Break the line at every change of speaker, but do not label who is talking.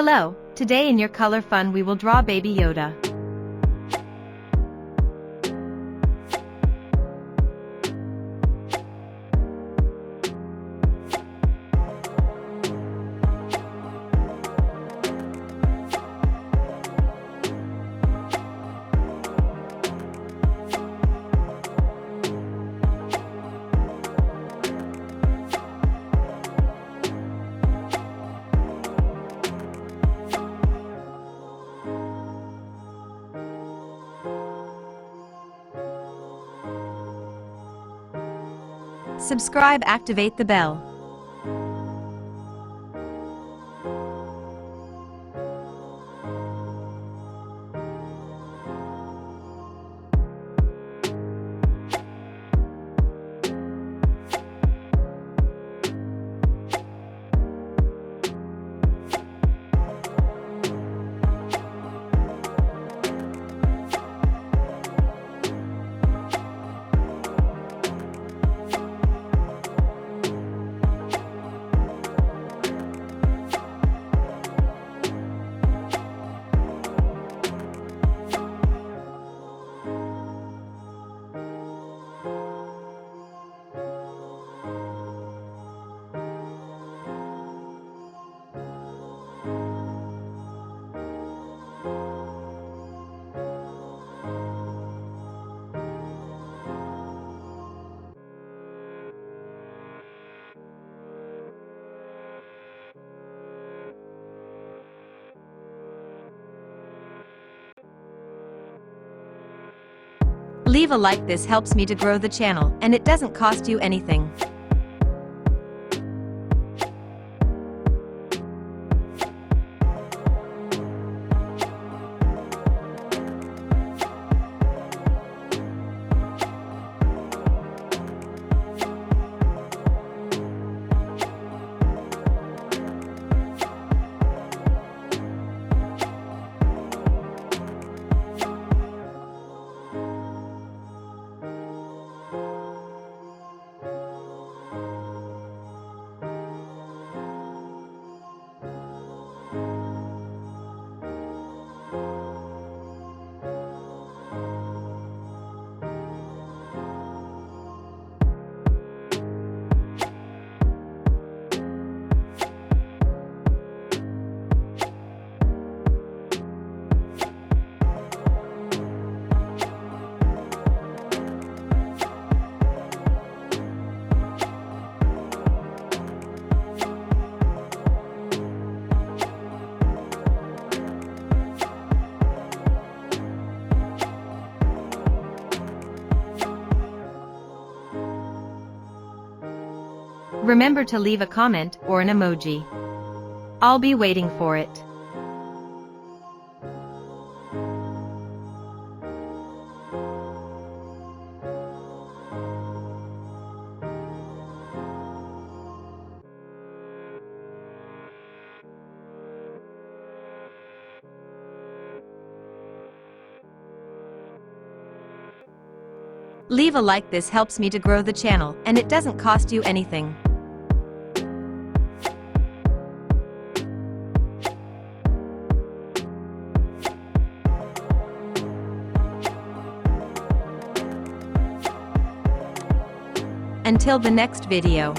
Hello, today in your color fun we will draw baby Yoda.
Subscribe, activate the bell. Leave a like, this helps me to grow the channel, and it doesn't cost you anything.
Remember to leave a comment or an emoji. I'll be waiting for it.
Leave a like, this helps me to grow the channel, and it doesn't cost you anything. Until the next video.